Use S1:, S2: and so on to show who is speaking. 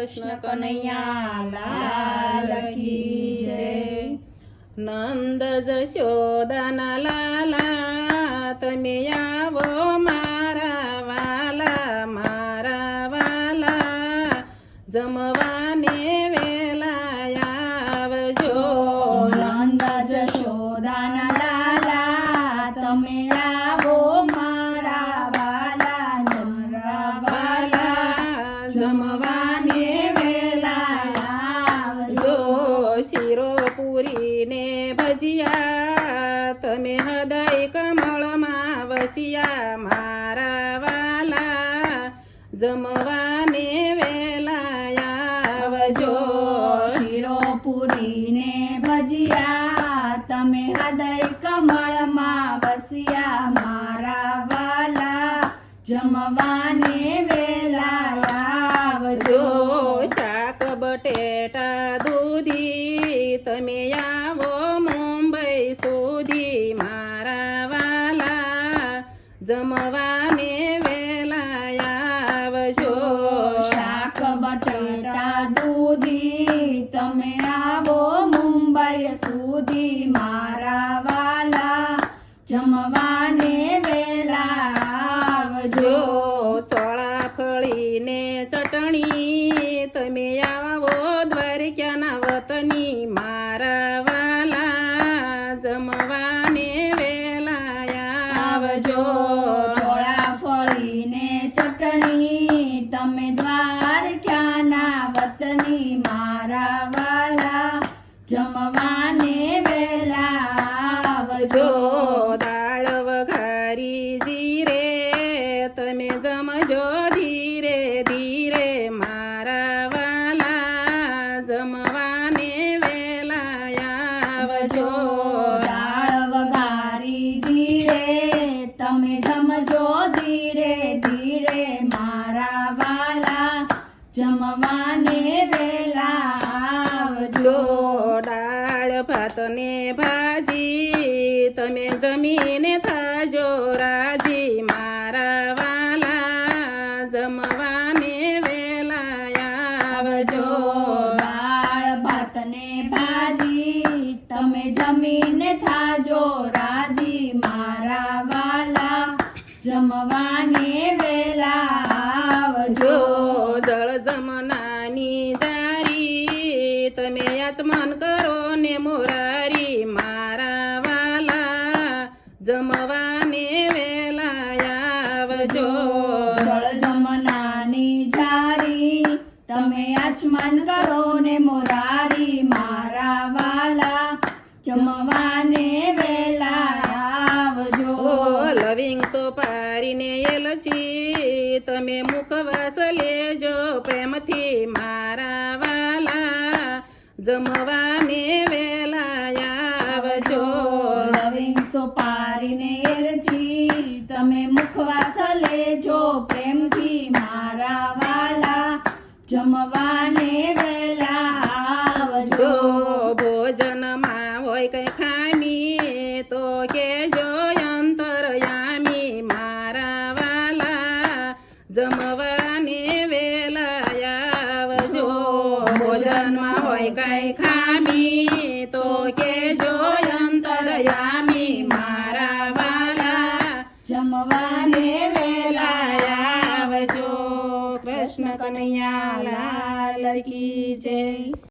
S1: કૃષ્ણ કનૈયા લાલ કી જય. નંદ જશોદાના લાલા તમે આવો મારા વાલા જમવાને વેલા આવજો.
S2: નંદ જશોદાના લાલા તમે આવો મારા વાલા
S1: જમવાને વેલા
S2: આવજો.
S1: શીરો પૂરી ને ભજીયા તમે હૃદય કમળમાં વસિયા મારા વાલા જમવાને વેલા આવજો.
S2: શીરો પૂરી ને ભજીયા તમે હૃદય કમળમાં વસ્યા મારા વાલા જમવાને વેલા આવજો.
S1: શાક બટેટા દૂધી તમે આવો મુંબઈ સુધી મારા વાલા જમવાને વેલા આવજો.
S2: શાક બટેટા દૂધી તમે આવો મુંબઈ સુધી મારા વાલા જમવાને વેલા આવજો.
S1: ચોળાફળી ને ચટણી તમે આવો દ્વારકાના વતની મારા વાલા જમવાને વેલા આવજો.
S2: ચોળાફળી ને ચટણી તમે દ્વારકાના વતની મારા વાલા જમવાને વેલા આવજો.
S1: દાળ વઘારી જીરે તમે જમજો ધીરે ધીરે મારા વાલા જમવાને વેલા આવજો.
S2: દાળ વઘારી જીરે તમે જમજો ધીરે ધીરે મારા વાલા જમવાને વેલા આવજો.
S1: દાળ ભાત ને ભાજી તમે જમીને થાજો રાજી મારા વાલા જમવાને વેલા આવજો.
S2: દાળ ભાત ને ભાજી તમે જમીને થાજો રાજી મારા વાલા જમવાને વેલા આવજો.
S1: જળ જમનાની જારી તમે યાચમન કરો ને મોરારી મારા વાલા જમવાને વેલા આવજો.
S2: જળ જમનાની જારી તમે આચમન કરો ને મોરારી મારા વાલા જમવાને વેલા આવજો.
S1: લવિંગ સોપારીને એલચી તમે મુખવાસ લેજો પ્રેમથી મારા વાલા જમવાને વેલા આવજો.
S2: લવિંગ સોપારીને એલચી તમે મુખવાસ લેજો પ્રેમથી મારા વાલા જમવાને વેલા આવજો.
S1: ભોજનમાં હોય કઈ ખામી તો કેજો અંતરયામી મારા વાલા જમવાને વેલા આવજો. ભોજનમાં હોય કઈ ખામી તો કેજો અંતરયામી મારા વાલા
S2: જમવાને વેલા
S1: આવજો. કૃષ્ણ કનૈયા લાલ કી જય.